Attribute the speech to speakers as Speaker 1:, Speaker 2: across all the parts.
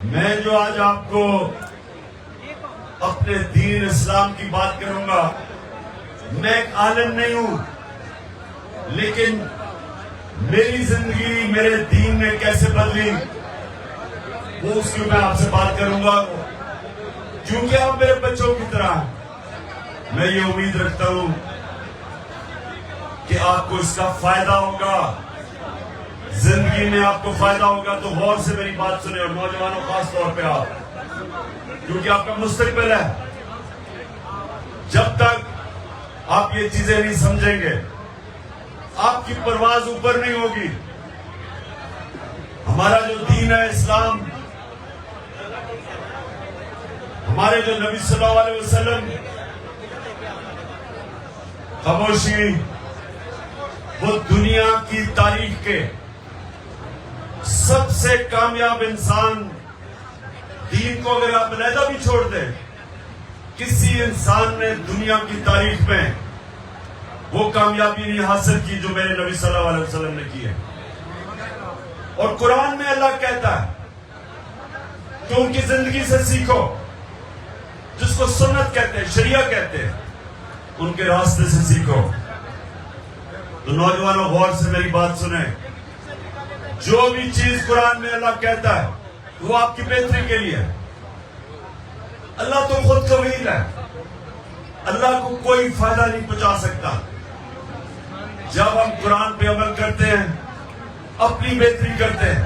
Speaker 1: میں جو آج آپ کو اپنے دین اسلام کی بات کروں گا، میں ایک عالم نہیں ہوں، لیکن میری زندگی میرے دین نے کیسے بدلی وہ اس کی میں آپ سے بات کروں گا، کیونکہ آپ میرے بچوں کی طرح ہیں۔ میں یہ امید رکھتا ہوں کہ آپ کو اس کا فائدہ ہوگا، زندگی میں آپ کو فائدہ ہوگا، تو غور سے میری بات سنیں، اور نوجوانوں خاص طور پہ آپ، کیونکہ آپ کا مستقبل ہے۔ جب تک آپ یہ چیزیں نہیں سمجھیں گے، آپ کی پرواز اوپر نہیں ہوگی۔ ہمارا جو دین ہے اسلام، ہمارے جو نبی صلی اللہ علیہ وسلم، خاموشی، وہ دنیا کی تاریخ کے سب سے کامیاب انسان، دین کو اگر آپ علیحدہ بھی چھوڑ دیں، کسی انسان نے دنیا کی تاریخ میں وہ کامیابی نہیں حاصل کی جو میرے نبی صلی اللہ علیہ وسلم نے کی ہے۔ اور قرآن میں اللہ کہتا ہے کہ ان کی زندگی سے سیکھو، جس کو سنت کہتے ہیں، شریعہ کہتے ہیں، ان کے راستے سے سیکھو۔ تو نوجوانوں غور سے میری بات سنیں، جو بھی چیز قرآن میں اللہ کہتا ہے وہ آپ کی بہتری کے لیے ہے۔ اللہ تو خود قویل ہے، اللہ کو کوئی فائدہ نہیں پہنچا سکتا۔ جب ہم قرآن پہ عمل کرتے ہیں، اپنی بہتری کرتے ہیں۔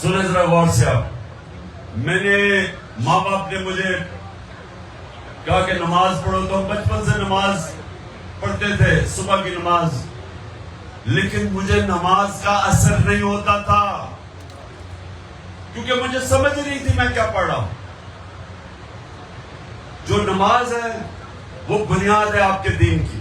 Speaker 1: سنیں ذرا غور سے آپ، میں نے ماں باپ نے مجھے کہا کہ نماز پڑھو، تو ہم بچپن سے نماز پڑھتے تھے، صبح کی نماز، لیکن مجھے نماز کا اثر نہیں ہوتا تھا، کیونکہ مجھے سمجھ نہیں تھی میں کیا پڑھ رہا ہوں۔ جو نماز ہے وہ بنیاد ہے آپ کے دین کی۔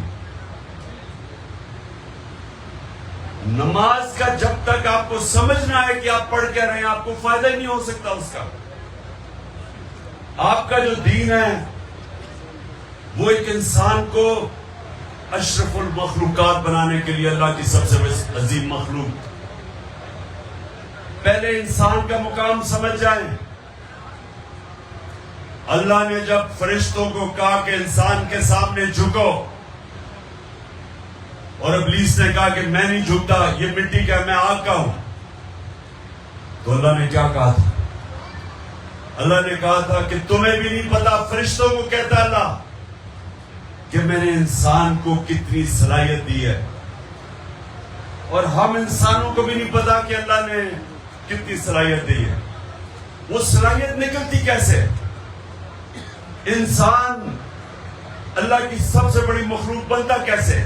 Speaker 1: نماز کا جب تک آپ کو سمجھنا ہے کہ آپ پڑھ کیا رہے ہیں، آپ کو فائدہ ہی نہیں ہو سکتا اس کا۔ آپ کا جو دین ہے وہ ایک انسان کو اشرف المخلوقات بنانے کے لیے، اللہ کی سب سے عظیم مخلوق، پہلے انسان کا مقام سمجھ جائیں۔ اللہ نے جب فرشتوں کو کہا کہ انسان کے سامنے جھکو، اور ابلیس نے کہا کہ میں نہیں جھکتا، یہ مٹی کا، میں آگ کا ہوں، تو اللہ نے کیا کہا تھا؟ اللہ نے کہا تھا کہ تمہیں بھی نہیں پتا، فرشتوں کو کہتا اللہ کہ میں نے انسان کو کتنی صلاحیت دی ہے، اور ہم انسانوں کو بھی نہیں پتا کہ اللہ نے کتنی صلاحیت دی ہے۔ وہ صلاحیت نکلتی کیسے؟ انسان اللہ کی سب سے بڑی مخلوق بنتا کیسے؟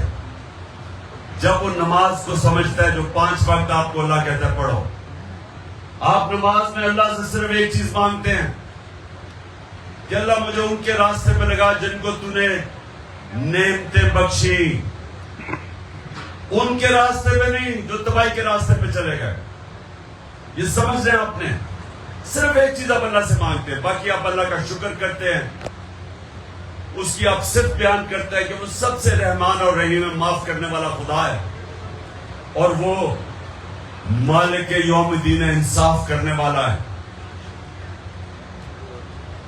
Speaker 1: جب وہ نماز کو سمجھتا ہے، جو 5 وقت آپ کو اللہ کہتا ہے پڑھو۔ آپ نماز میں اللہ سے صرف ایک چیز مانگتے ہیں کہ اللہ مجھے ان کے راستے پہ لگا جن کو تو نے نعمتیں بخشی، ان کے راستے پہ نہیں جو تباہی کے راستے پہ چلے گئے۔ یہ سمجھ لیں آپ نے، صرف ایک چیز آپ اللہ سے مانگتے ہیں، باقی آپ اللہ کا شکر کرتے ہیں، اس کی آپ صرف بیان کرتے ہیں کہ وہ سب سے رحمان اور رحیم، معاف کرنے والا خدا ہے، اور وہ مالک یوم الدین انصاف کرنے والا ہے۔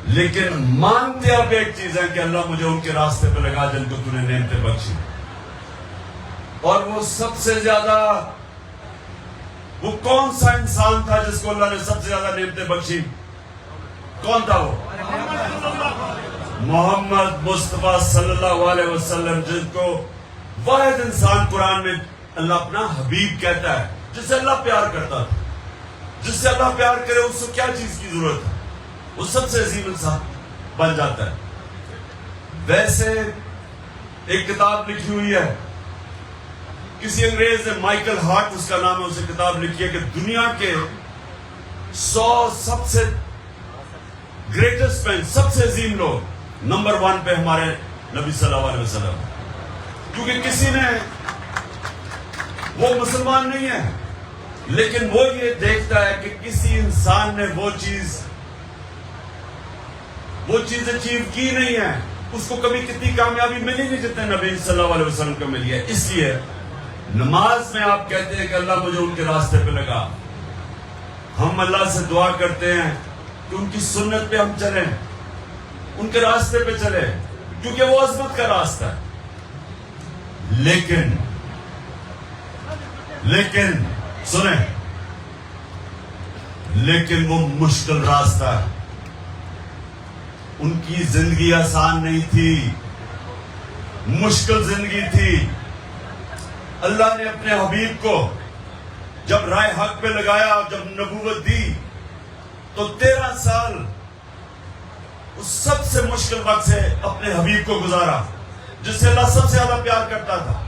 Speaker 1: لیکن مانتے آپ ایک چیز ہے کہ اللہ مجھے ان کے راستے پہ لگا جن کو تو نے نعمتیں بخشی۔ اور وہ سب سے زیادہ، وہ کون سا انسان تھا جس کو اللہ نے سب سے زیادہ نعمتیں بخشی؟ کون تھا وہ؟ محمد مصطفیٰ صلی اللہ علیہ وسلم، جن کو واحد انسان قرآن میں اللہ اپنا حبیب کہتا ہے، جس سے اللہ پیار کرتا تھا۔ جس سے اللہ پیار کرے اس کو کیا چیز کی ضرورت ہے؟ وہ سب سے عظیم انسان بن جاتا ہے۔ ویسے ایک کتاب لکھی ہوئی ہے، کسی انگریز نے، مائیکل ہارٹ اس کا نام ہے، اسے کتاب لکھی ہے کہ دنیا کے 100 سب سے گریٹسٹ مین، سب سے عظیم لوگ، نمبر 1 پہ ہمارے نبی صلی اللہ علیہ وسلم، کیونکہ کسی نے، وہ مسلمان نہیں ہے لیکن وہ یہ دیکھتا ہے کہ کسی انسان نے وہ چیز اچیو کی نہیں ہے، اس کو کبھی کتنی کامیابی ملی نہیں جتنے نبی صلی اللہ علیہ وسلم کو ملی ہے۔ اس لیے نماز میں آپ کہتے ہیں کہ اللہ مجھے ان کے راستے پہ لگا، ہم اللہ سے دعا کرتے ہیں کہ ان کی سنت پہ ہم چلیں، ان کے راستے پہ چلیں، کیونکہ وہ عظمت کا راستہ ہے۔ لیکن سنیں، لیکن وہ مشکل راستہ ہے۔ ان کی زندگی آسان نہیں تھی، مشکل زندگی تھی۔ اللہ نے اپنے حبیب کو جب رائے حق پہ لگایا، جب نبوت دی، تو 13 سال اس سب سے مشکل وقت سے اپنے حبیب کو گزارا، جس سے اللہ سب سے زیادہ پیار کرتا تھا۔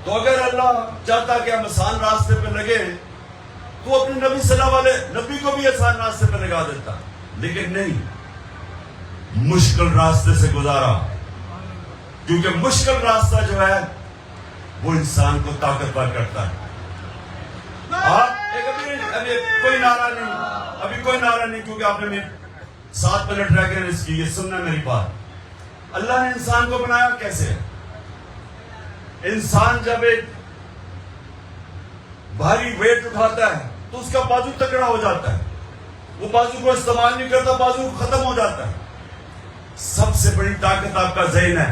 Speaker 1: تو اگر اللہ چاہتا کہ ہم آسان راستے پہ لگے تو اپنے نبی صلی اللہ علیہ نبی کو بھی آسان راستے پہ لگا دیتا، لیکن نہیں، مشکل راستے سے گزارا، کیونکہ مشکل راستہ جو ہے وہ انسان کو طاقتور کرتا ہے۔ ابھی کوئی نعرہ نہیں، کیونکہ آپ نے 7 منٹ رہ گئے اس کی، یہ سننا میری بات۔ اللہ نے انسان کو بنایا کیسے؟ انسان جب ایک بھاری ویٹ اٹھاتا ہے تو اس کا بازو تکڑا ہو جاتا ہے، وہ بازو کو استعمال نہیں کرتا، بازو ختم ہو جاتا ہے۔ سب سے بڑی طاقت آپ کا ذہن ہے۔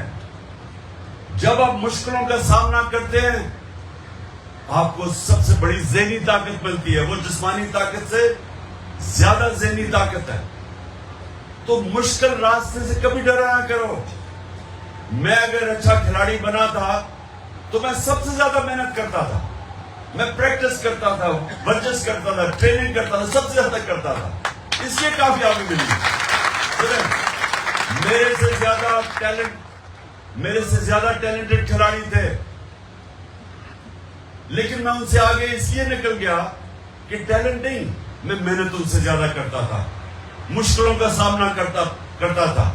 Speaker 1: جب آپ مشکلوں کا سامنا کرتے ہیں، آپ کو سب سے بڑی ذہنی طاقت ملتی ہے، وہ جسمانی طاقت سے زیادہ ذہنی طاقت ہے۔ تو مشکل راستے سے کبھی ڈرا نہ کرو۔ میں اگر اچھا کھلاڑی بنا تھا تو میں سب سے زیادہ محنت کرتا تھا، میں پریکٹس کرتا تھا، ورزش کرتا تھا، ٹریننگ کرتا تھا، سب سے زیادہ کرتا تھا، اس لیے کامیابی ملی۔ میرے سے زیادہ ٹیلنٹڈ کھلاڑی تھے، لیکن میں ان سے آگے اس لیے نکل گیا کہ ٹیلنٹ نہیں، میں محنت ان سے زیادہ کرتا تھا، مشکلوں کا سامنا کرتا تھا،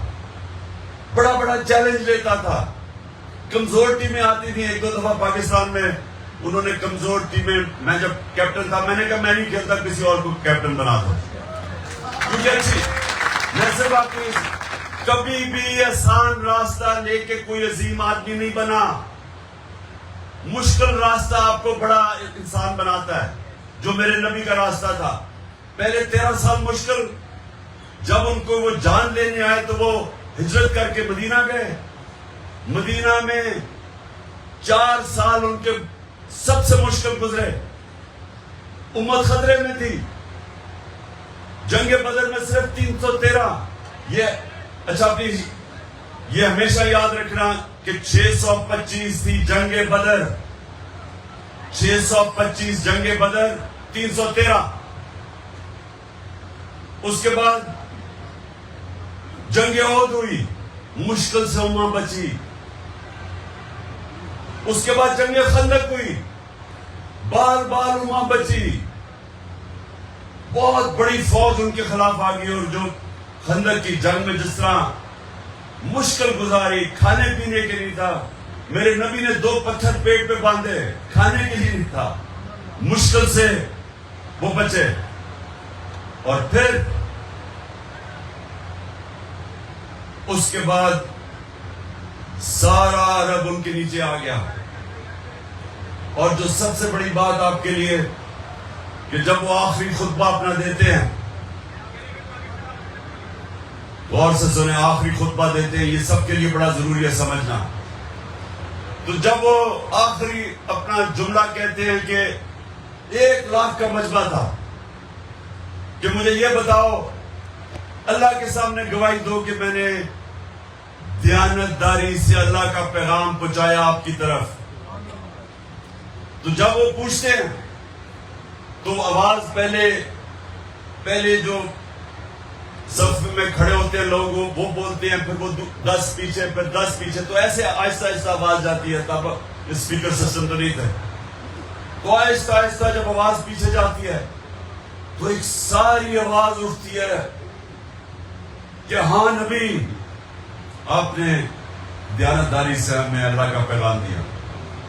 Speaker 1: بڑا بڑا چیلنج لیتا تھا۔ کمزور ٹیمیں آتی تھیں، 1-2 دفعہ پاکستان میں انہوں نے کمزور ٹیمیں، میں جب کیپٹن تھا میں نے کہا میں نہیں کھیلتا، کسی اور کو کیپٹن بنا دو، کیونکہ اچھی میں سے بات نہیں۔ کبھی بھی آسان راستہ لے کے کوئی عظیم آدمی نہیں بنا، مشکل راستہ آپ کو بڑا انسان بناتا ہے، جو میرے نبی کا راستہ تھا۔ پہلے 13 سال مشکل، جب ان کو وہ جان لینے آئے تو وہ ہجرت کر کے مدینہ گئے۔ مدینہ میں 4 سال ان کے سب سے مشکل گزرے، امت خطرے میں تھی۔ جنگ بدر میں صرف 313، یہ ہمیشہ یاد رکھنا کہ 625 تھی جنگ بدر، 625 جنگ بدر، 313۔ اس کے بعد جنگ احد ہوئی، مشکل سے امت بچی۔ اس کے بعد جنگ خندق ہوئی، بار بار امت بچی، بہت بڑی فوج ان کے خلاف آ گئی، اور جو خندق کی جنگ میں جس طرح مشکل گزاری، کھانے پینے کے لیے تھا، میرے نبی نے 2 پتھر پیٹ پہ باندھے، کھانے کے لیے نہیں تھا، مشکل سے وہ بچے۔ اور پھر اس کے بعد سارا عرب ان کے نیچے آ گیا۔ اور جو سب سے بڑی بات آپ کے لیے کہ جب وہ آخری خطبہ اپنا دیتے ہیں، غور سے سنیں، آخری خطبہ دیتے ہیں، یہ سب کے لیے بڑا ضروری ہے سمجھنا۔ تو جب وہ آخری اپنا جملہ کہتے ہیں کہ 1 لاکھ کا مجمع تھا کہ مجھے یہ بتاؤ، اللہ کے سامنے گواہی دو کہ میں نے دیانتداری سے اللہ کا پیغام پہنچایا آپ کی طرف۔ تو جب وہ پوچھتے ہیں تو آواز پہلے جو صف میں کھڑے ہوتے ہیں لوگ وہ بولتے ہیں، پھر وہ 10 پیچھے، پھر 10 پیچھے، تو ایسے آہستہ آہستہ آواز جاتی ہے، تب اسپیکر سسٹم تو نہیں تھے، تو آہستہ آہستہ جب آواز پیچھے جاتی ہے تو ایک ساری آواز اٹھتی ہے کہ ہاں نبی، آپ نے دیانتداری سے ہمیں اللہ کا پیغام دیا۔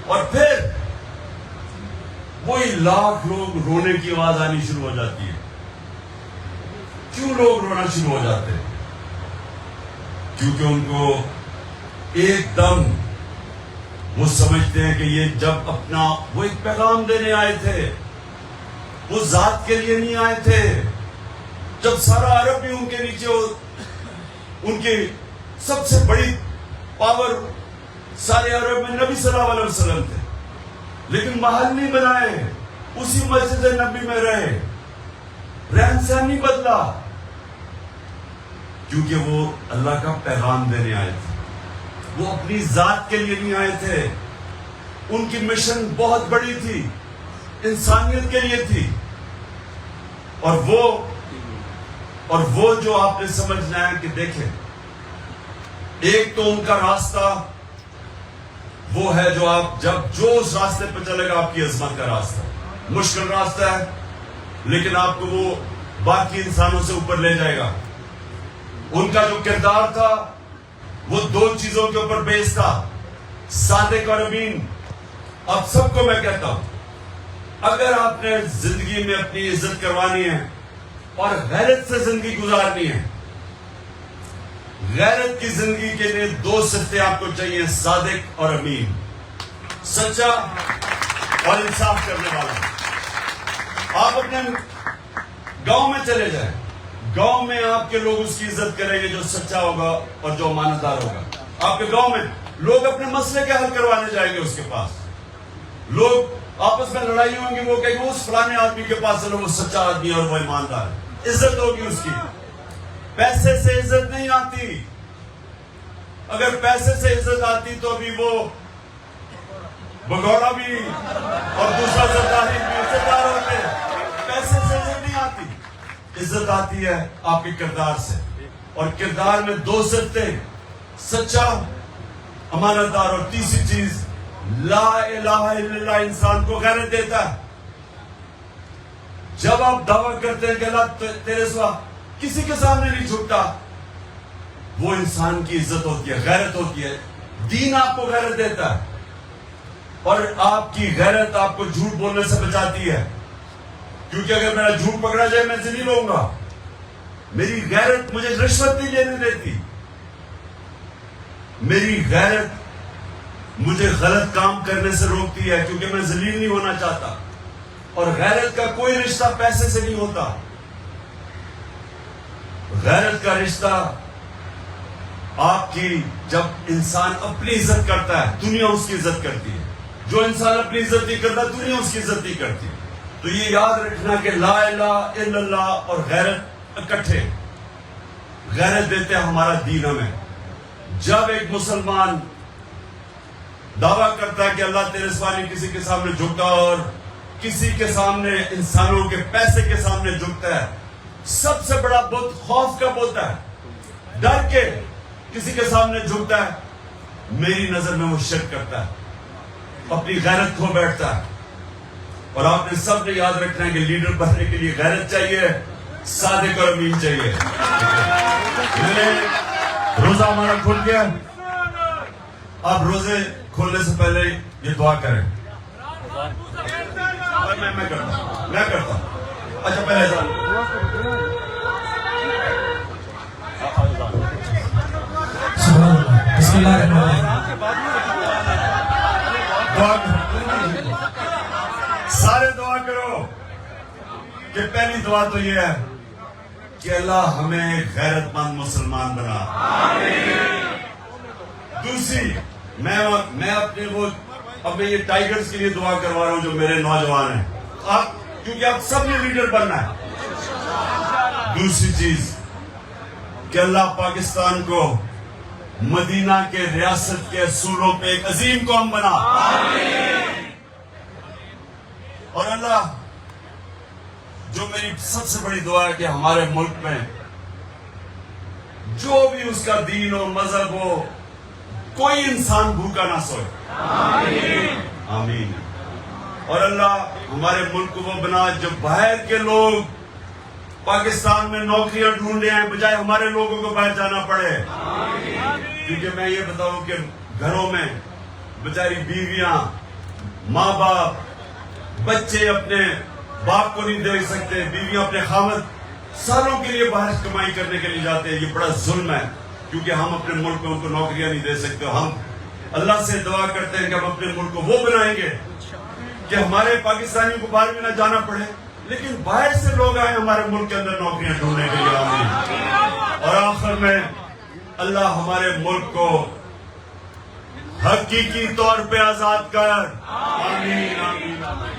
Speaker 1: اور پھر وہی لاکھ لوگ رونے کی آواز آنی شروع ہو جاتی ہے۔ کیوں لوگ رونا شروع ہو جاتے ہیں؟ کیونکہ ان کو ایک دم وہ سمجھتے ہیں کہ یہ جب اپنا وہ ایک پیغام دینے آئے تھے، وہ ذات کے لیے نہیں آئے تھے. جب سارا عرب بھی ان کے نیچے ہو, ان کی سب سے بڑی پاور سارے عرب میں نبی صلی اللہ علیہ وسلم تھے, لیکن محل نہیں بنائے, اسی مسجد نبی میں رہے, رہن سہن نہیں بدلا, کیونکہ وہ اللہ کا پیغام دینے آئے تھے. وہ اپنی ذات کے لیے نہیں آئے تھے. ان کی مشن بہت بڑی تھی, انسانیت کے لیے تھی. اور وہ جو آپ نے سمجھنا ہے کہ دیکھیں, ایک تو ان کا راستہ وہ ہے جو اس راستے پہ چلے گا آپ کی عظمت کا راستہ, مشکل راستہ ہے, لیکن آپ کو وہ باقی انسانوں سے اوپر لے جائے گا. ان کا جو کردار تھا وہ دو چیزوں کے اوپر بیس تھا, صادق اور امین. اب سب کو میں کہتا ہوں, اگر آپ نے زندگی میں اپنی عزت کروانی ہے اور غیرت سے زندگی گزارنی ہے, غیرت کی زندگی کے لیے دو صفتیں آپ کو چاہیے, صادق اور امین, سچا اور انصاف کرنے والا. آپ اپنے گاؤں میں چلے جائیں, گاؤں میں آپ کے لوگ اس کی عزت کریں گے جو سچا ہوگا اور جو امانتدار ہوگا. آپ کے گاؤں میں لوگ اپنے مسئلے کے حل کروانے جائیں گے اس کے پاس. لوگ آپس میں لڑائی ہوں گی, وہ کہیں گے اس فلانے آدمی کے پاس چلو, وہ سچا آدمی اور وہ ایماندار ہے, عزت ہوگی اس کی. پیسے سے عزت نہیں آتی. اگر پیسے سے عزت آتی تو ابھی وہ بگوڑا بھی اور دوسرا زرداری بھی عزتدار ہوتے. پیسے سے عزت نہیں آتی. عزت آتی ہے آپ کے کردار سے, اور کردار میں دو صفتیں, سچا, امانتدار, اور تیسری چیز لا الہ الا اللہ انسان کو غیرت دیتا ہے. جب آپ دعویٰ کرتے ہیں کہ اللہ تیرے سوا کسی کے سامنے نہیں جھکتا, وہ انسان کی عزت ہوتی ہے, غیرت ہوتی ہے. دین آپ کو غیرت دیتا ہے, اور آپ کی غیرت آپ کو جھوٹ بولنے سے بچاتی ہے, کیونکہ اگر میرا جھوٹ پکڑا جائے میں ذلیل ہوں گا. میری غیرت مجھے رشوت نہیں لینے دیتی. میری غیرت مجھے غلط کام کرنے سے روکتی ہے, کیونکہ میں ذلیل نہیں ہونا چاہتا. اور غیرت کا کوئی رشتہ پیسے سے نہیں ہوتا. غیرت کا رشتہ آپ کی, جب انسان اپنی عزت کرتا ہے دنیا اس کی عزت کرتی ہے. جو انسان اپنی عزت نہیں کرتا دنیا اس کی عزت نہیں کرتی. تو یہ یاد رکھنا کہ لا الہ الا اللہ اور غیرت اکٹھے غیرت دیتے ہیں ہمارا دین ہمیں. جب ایک مسلمان دعویٰ کرتا ہے کہ اللہ تیرے سوا نہیں کسی کے سامنے جھکتا, اور کسی کے سامنے, انسانوں کے پیسے کے سامنے جھکتا ہے, سب سے بڑا بت خوف کا بت ہے, ڈر کے کسی کے سامنے جھکتا ہے, میری نظر میں وہ شرک کرتا ہے, اپنی غیرت کھو بیٹھتا ہے. اور آپ نے سب نے یاد رکھنا ہے کہ لیڈر بننے کے لیے غیرت چاہیے, صادق اور امین چاہیے. روزہ ہمارا کھل گیا, آپ روزے کھولنے سے پہلے یہ دعا کریں. میں کرتا ہوں. اچھا پہلے
Speaker 2: بسم اللہ الرحمن الرحیم.
Speaker 1: سارے دعا کرو کہ پہلی دعا تو یہ ہے کہ اللہ ہمیں غیرت مند مسلمان بنا. دوسری, میں اپنے اب میں یہ ٹائیگرز کے لیے دعا کروا رہا ہوں جو میرے نوجوان ہیں, آپ کیونکہ آپ سب نے لیڈر بننا ہے. دوسری چیز کہ اللہ پاکستان کو مدینہ کے ریاست کے اصولوں پہ ایک عظیم قوم بنا. اور اللہ, جو میری سب سے بڑی دعا ہے کہ ہمارے ملک میں جو بھی اس کا دین و مذہب ہو, کوئی انسان بھوکا نہ سوئے. آمین. اور اللہ ہمارے ملک کو وہ بنا جو باہر کے لوگ پاکستان میں نوکریاں ڈھونڈ رہے ہیں, بجائے ہمارے لوگوں کو باہر جانا پڑے. کیونکہ میں یہ بتاؤں کہ گھروں میں بیچاری بیویاں, ماں باپ, بچے اپنے باپ کو نہیں دیکھ سکتے, بیویاں اپنے خاوند سالوں کے لیے باہر کمائی کرنے کے لیے جاتے ہیں. یہ بڑا ظلم ہے, کیونکہ ہم اپنے ملک میں ان کو نوکریاں نہیں دے سکتے. ہم اللہ سے دعا کرتے ہیں کہ ہم اپنے ملک کو وہ بنائیں گے کہ ہمارے پاکستانیوں کو باہر بھی نہ جانا پڑے, لیکن باہر سے لوگ آئے ہمارے ملک کے اندر نوکریاں ڈھونڈنے کے لیے. آمین. اور آخر میں اللہ ہمارے ملک کو حقیقی طور پہ آزاد کر. آمین آمین.